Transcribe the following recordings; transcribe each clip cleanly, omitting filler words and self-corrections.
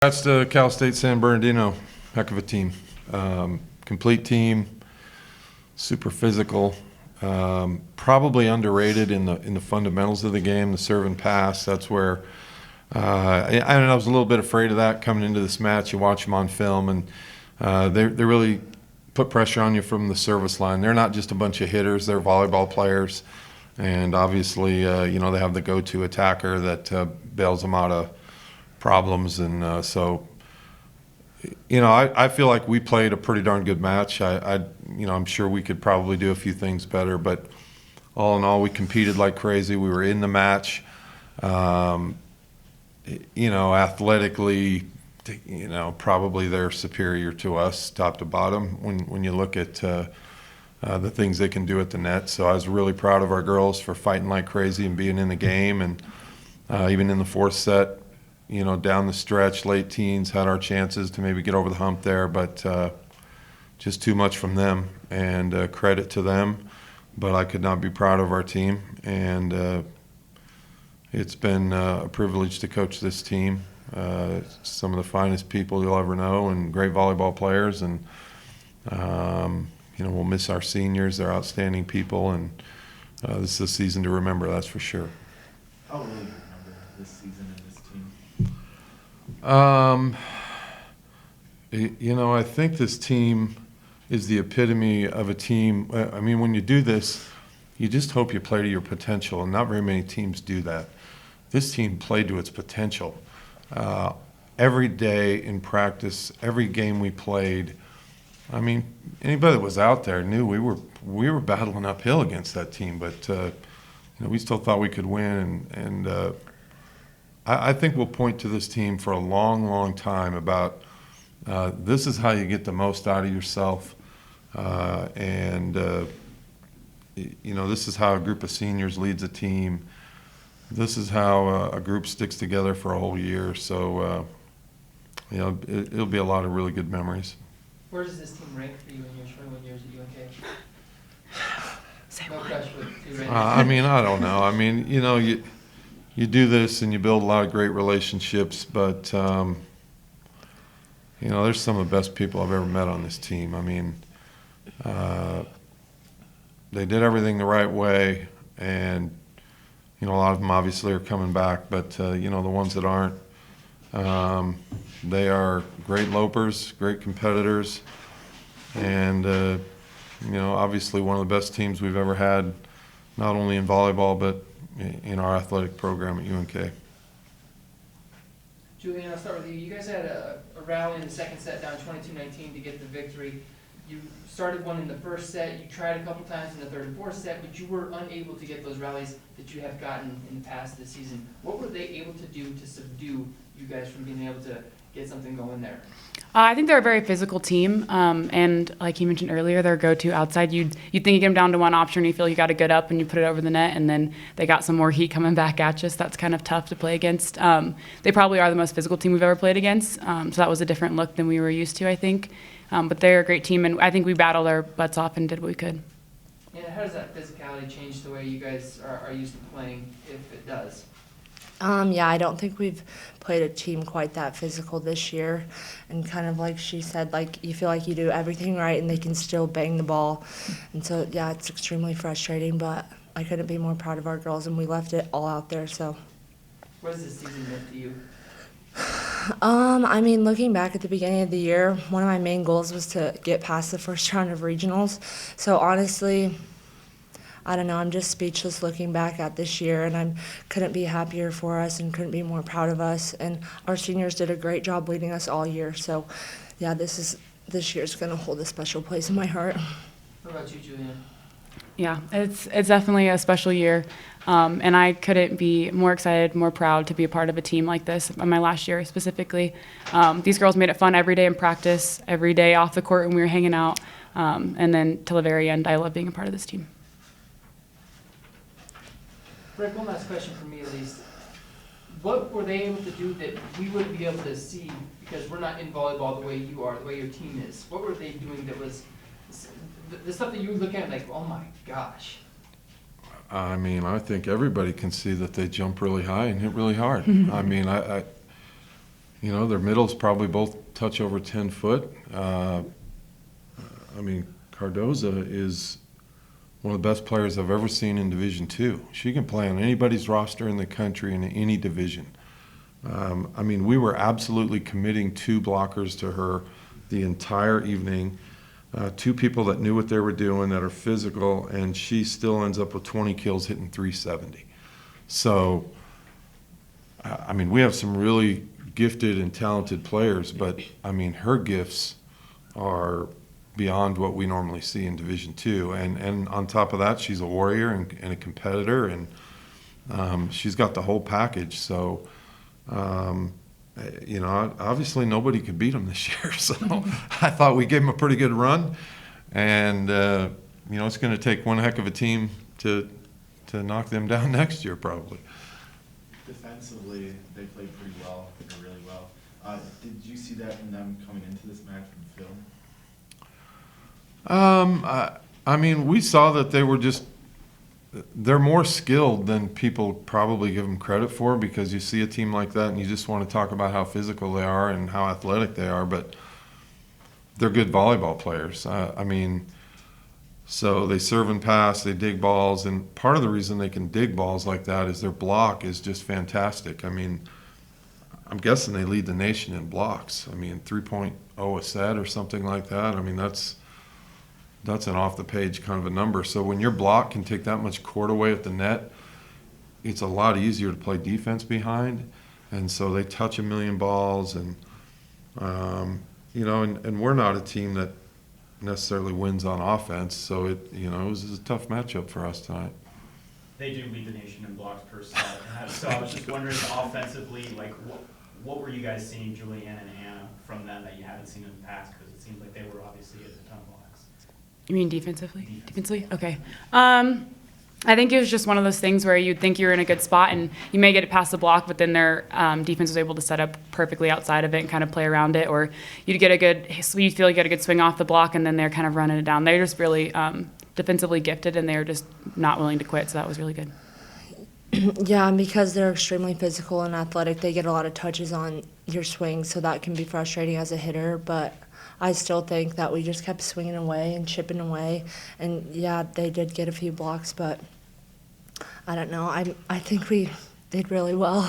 That's the Cal State San Bernardino. Heck of a team. Complete team, super physical. Probably underrated in the fundamentals of the game, the serve and pass. That's where I was a little bit afraid of that coming into this match. You watch them on film, and they really put pressure on you from the service line. They're not just a bunch of hitters; they're volleyball players, and obviously, they have the go-to attacker that bails them out of problems, and so I feel like we played a pretty darn good match. I'm sure we could probably do a few things better, but all in all, we competed like crazy. We were in the match. Athletically, probably they're superior to us, top to bottom, when you look at the things they can do at the net. So I was really proud of our girls for fighting like crazy and being in the game, and even in the fourth set. Down the stretch, late teens, had our chances to maybe get over the hump there, but just too much from them, and credit to them. But I could not be proud of our team, and it's been a privilege to coach this team. Some of the finest people you'll ever know, and great volleyball players, and we'll miss our seniors. They're outstanding people, and this is a season to remember, that's for sure. How will you remember this season and this team? I think this team is the epitome of a team. When you do this, you just hope you play to your potential, and not very many teams do that. This team played to its potential. Every day in practice, every game we played, anybody that was out there knew we were battling uphill against that team, but we still thought we could win, and I think we'll point to this team for a long, long time about this is how you get the most out of yourself, this is how a group of seniors leads a team. This is how a group sticks together for a whole year. So, it'll be a lot of really good memories. Where does this team rank for you in your 21 years at UNK? Say No what? pressure with 2 I don't know. You do this and you build a lot of great relationships, but there's some of the best people I've ever met on this team. They did everything the right way, and a lot of them obviously are coming back, but the ones that aren't, they are great lopers, great competitors, and obviously one of the best teams we've ever had, not only in volleyball but in our athletic program at UNK. Julian, I'll start with you. You guys had a rally in the second set down 22-19 to get the victory. You started one in the first set. You tried a couple times in the third and fourth set, but you were unable to get those rallies that you have gotten in the past this season. What were they able to do to subdue you guys from being able to get something going there? I think they're a very physical team, and like you mentioned earlier, their go-to outside. You'd think you get them down to one option, you feel you got to get up and you put it over the net, and then they got some more heat coming back at you. So that's kind of tough to play against. They probably are the most physical team we've ever played against, so that was a different look than we were used to, I think. But they're a great team, and I think we battled our butts off and did what we could. And how does that physicality change the way you guys are used to playing, if it does? I don't think we've played a team quite that physical this year. And kind of like she said, you feel like you do everything right and they can still bang the ball. And so, it's extremely frustrating, but I couldn't be more proud of our girls, and we left it all out there. So, What has this season meant to you? looking back at the beginning of the year, one of my main goals was to get past the first round of regionals. So honestly, I don't know, I'm just speechless looking back at this year, and I couldn't be happier for us and couldn't be more proud of us. And our seniors did a great job leading us all year. So, this year's going to hold a special place in my heart. What about you, Julian? Yeah, it's definitely a special year, and I couldn't be more excited, more proud to be a part of a team like this. My last year specifically, these girls made it fun every day in practice, every day off the court when we were hanging out, and then till the very end, I love being a part of this team. Rick, one last question for me at least. What were they able to do that we wouldn't be able to see because we're not in volleyball the way you are, the way your team is? What were they doing that was the stuff that you would look at like, oh my gosh? I think everybody can see that they jump really high and hit really hard. You know, their middles probably both touch over 10 foot. I mean, Cardoza is one of the best players I've ever seen in Division II. She can play on anybody's roster in the country in any division. I mean, we were absolutely committing 2 blockers to her the entire evening. 2 people that knew what they were doing, that are physical, and she still ends up with 20 kills hitting 370. So, I mean, we have some really gifted and talented players, but I mean, her gifts are beyond what we normally see in Division II. And on top of that, she's a warrior and a competitor, and she's got the whole package. So, you know, obviously nobody could beat them this year. So I thought we gave them a pretty good run. And, you know, it's going to take one heck of a team to knock them down next year, probably. Defensively, they played pretty well, or really well. Did you see that in them coming into this match from film? I mean, we saw that they're more skilled than people probably give them credit for, because you see a team like that and you just want to talk about how physical they are and how athletic they are, but they're good volleyball players. I mean, so they serve and pass, they dig balls, and part of the reason they can dig balls like that is their block is just fantastic. I mean, I'm guessing they lead the nation in blocks. I mean, 3.0 a set or something like that. I mean, that's an off-the-page kind of a number. So when your block can take that much court away at the net, it's a lot easier to play defense behind. And so they touch a million balls, and you know, and we're not a team that necessarily wins on offense. So it was a tough matchup for us tonight. They do lead the nation in blocks per set. So I was just wondering, offensively, like what were you guys seeing, Julianne and Anna, from them that you haven't seen in the past? Because it seemed like they were obviously at a ton of blocks. You mean defensively? Defensively? Okay. I think it was just one of those things where you'd think you're in a good spot and you may get it past the block, but then their defense was able to set up perfectly outside of it and kind of play around it, or you'd feel like you get a good swing off the block and then they're kind of running it down. They're just really defensively gifted, and they're just not willing to quit, so that was really good. Yeah, and because they're extremely physical and athletic, they get a lot of touches on your swing, so that can be frustrating as a hitter, but I still think that we just kept swinging away and chipping away. And, yeah, they did get a few blocks, but I don't know. I think we did really well.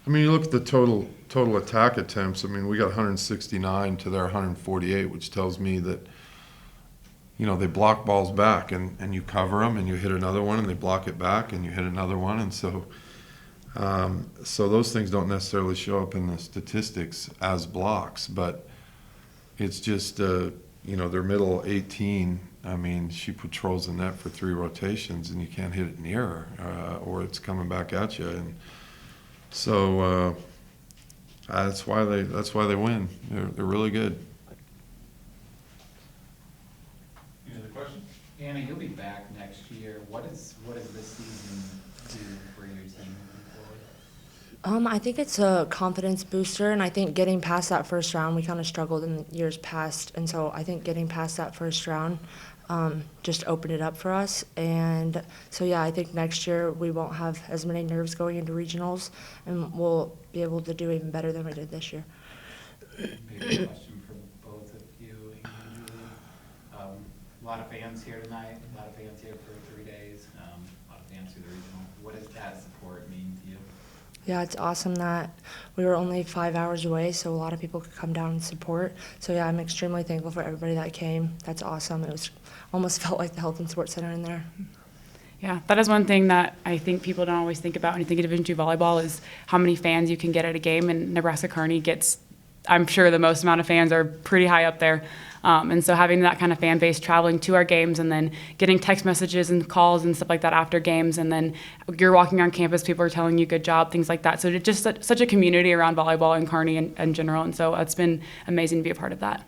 I mean, you look at the total attack attempts. I mean, we got 169 to their 148, which tells me that, you know, they block balls back, and you cover them, and you hit another one, and they block it back, and you hit another one. And so those things don't necessarily show up in the statistics as blocks, but it's just, you know, their middle 18, I mean, she patrols the net for 3 rotations, and you can't hit it near her, or it's coming back at you. And so that's why they win. They're really good. Any other questions? Anna, you'll be back next year. What does this season do for your team moving forward? I think it's a confidence booster, and I think getting past that first round, we kind of struggled in years past, and so I think getting past that first round just opened it up for us. And so, yeah, I think next year we won't have as many nerves going into regionals, and we'll be able to do even better than we did this year. Maybe a question for both of you, Amy and Julie. A lot of fans here tonight, a lot of fans here for 3 days, a lot of fans through the regional. What does that support mean to you? Yeah, it's awesome that we were only 5 hours away, so a lot of people could come down and support. So, yeah, I'm extremely thankful for everybody that came. That's awesome. It was almost felt like the Health and Sports Center in there. Yeah, that is one thing that I think people don't always think about when you think of Division II volleyball, is how many fans you can get at a game. And Nebraska-Kearney gets, I'm sure, the most amount of fans, are pretty high up there. And so having that kind of fan base traveling to our games, and then getting text messages and calls and stuff like that after games, and then you're walking around campus, people are telling you good job, things like that. So it's just such a community around volleyball in Kearney in general, and so it's been amazing to be a part of that.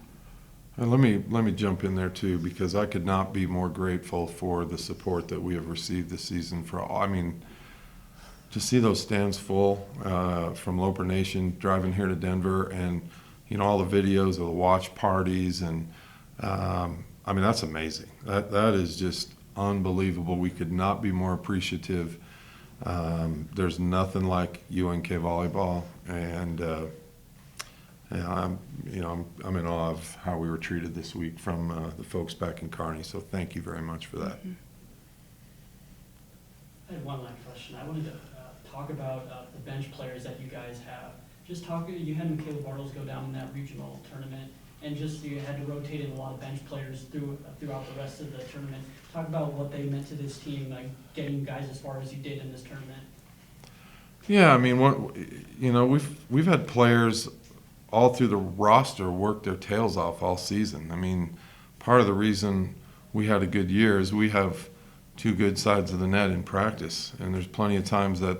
And let me jump in there too, because I could not be more grateful for the support that we have received this season. I mean, to see those stands full from Loper Nation driving here to Denver, and you know, all the videos of the watch parties, and I mean, that's amazing. That is just unbelievable. We could not be more appreciative. There's nothing like UNK volleyball, and Yeah, I'm in awe of how we were treated this week from the folks back in Kearney. So thank you very much for that. I had one last question. I wanted to talk about the bench players that you guys have. Just talking, you had Michaela Bartles go down in that regional tournament, and just you had to rotate in a lot of bench players throughout the rest of the tournament. Talk about what they meant to this team, like getting you guys as far as you did in this tournament. Yeah, I mean, we've had players all through the roster work their tails off all season. I mean, part of the reason we had a good year is we have two good sides of the net in practice, and there's plenty of times that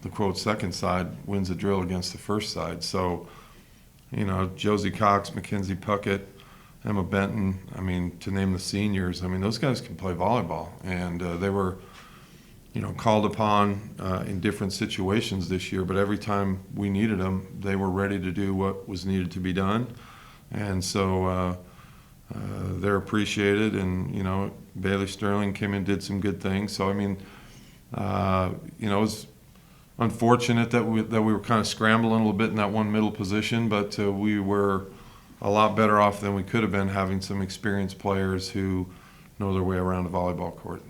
the quote second side wins a drill against the first side. So, Josie Cox, Mackenzie Puckett, Emma Benton, I mean, to name the seniors, I mean, those guys can play volleyball, and they were called upon in different situations this year, but every time we needed them, they were ready to do what was needed to be done. And so they're appreciated, and, Bailey Sterling came in, did some good things. So, I mean, it was unfortunate that we were kind of scrambling a little bit in that one middle position, but we were a lot better off than we could have been having some experienced players who know their way around the volleyball court.